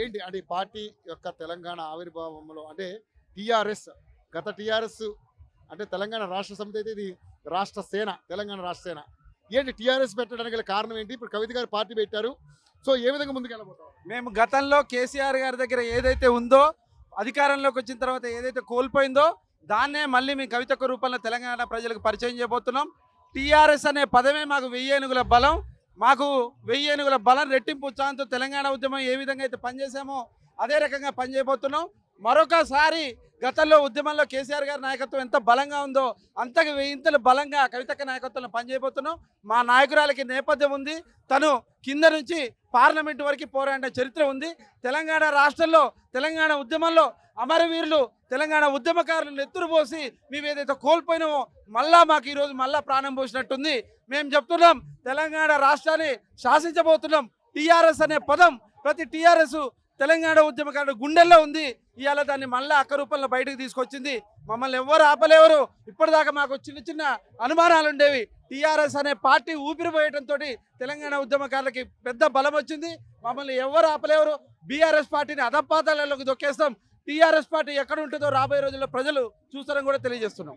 ఏంటి అంటే ఈ పార్టీ యొక్క తెలంగాణ ఆవిర్భావంలో అంటే టీఆర్ఎస్ గత టీఆర్ఎస్ అంటే తెలంగాణ రాష్ట్ర సమితి అయితే ఇది రాష్ట్ర సేన తెలంగాణ రాష్ట్ర సేన ఏంటి టీఆర్ఎస్ పెట్టడానికి గల కారణం ఏంటి? ఇప్పుడు కవిత గారు పార్టీ పెట్టారు. సో ఏ విధంగా ముందుకు వెళ్ళబోతాం? మేము గతంలో కేసీఆర్ గారి దగ్గర ఏదైతే ఉందో, అధికారంలోకి వచ్చిన తర్వాత ఏదైతే కోల్పోయిందో దాన్నే మళ్ళీ మేము కవితక్క రూపంలో తెలంగాణ ప్రజలకు పరిచయం చేయబోతున్నాం. టీఆర్ఎస్ అనే పదమే మాకు 1000 ఏనుగుల బలం. మాకు 1000 ఏనుగుల బలం రెట్టింపు ఉత్సాహంతో తెలంగాణ ఉద్యమం ఏ విధంగా అయితే పనిచేసామో అదే రకంగా పనిచేయబోతున్నాం. మరొకసారి గతంలో ఉద్యమంలో కేసీఆర్ గారి నాయకత్వం ఎంత బలంగా ఉందో అంతకు 1000 బలంగా కవితక్క నాయకత్వంలో పనిచేయబోతున్నాం. మా నాయకురాలకి నేపథ్యం ఉంది. తను కింద నుంచి పార్లమెంట్ వరకు పోరాడిన చరిత్ర ఉంది. తెలంగాణ రాష్ట్రంలో తెలంగాణ ఉద్యమంలో అమరవీరులు తెలంగాణ ఉద్యమకారులు నెత్తురు పోసి మేము ఏదైతే కోల్పోయినామో మళ్ళా మాకు ఈరోజు మళ్ళా ప్రాణం పోసినట్టుంది. మేము చెప్తున్నాం, తెలంగాణ రాష్ట్రాన్ని శాసించబోతున్నాం. టీఆర్ఎస్ అనే పదం ప్రతి టీఆర్ఎస్ తెలంగాణ ఉద్యమకారుడు గుండెల్లో ఉంది. ఇవాళ దాన్ని మళ్ళీ అక్క రూపంలో బయటకు తీసుకొచ్చింది. మమ్మల్ని ఎవరు ఆపలేవరు. ఇప్పటిదాకా మాకు చిన్న చిన్న అనుమానాలు ఉండేవి. టీఆర్ఎస్ అనే పార్టీ ఊపిరిపోయడంతో తెలంగాణ ఉద్యమకారులకి పెద్ద బలం వచ్చింది. మమ్మల్ని ఎవరు ఆపలేవరు. బీఆర్ఎస్ పార్టీని అధపాతాలలోకి దొక్కేస్తాం. టీఆర్ఎస్ పార్టీ ఎక్కడ ఉంటుందో రాబోయే రోజుల్లో ప్రజలు చూస్తారని కూడా తెలియజేస్తున్నాం.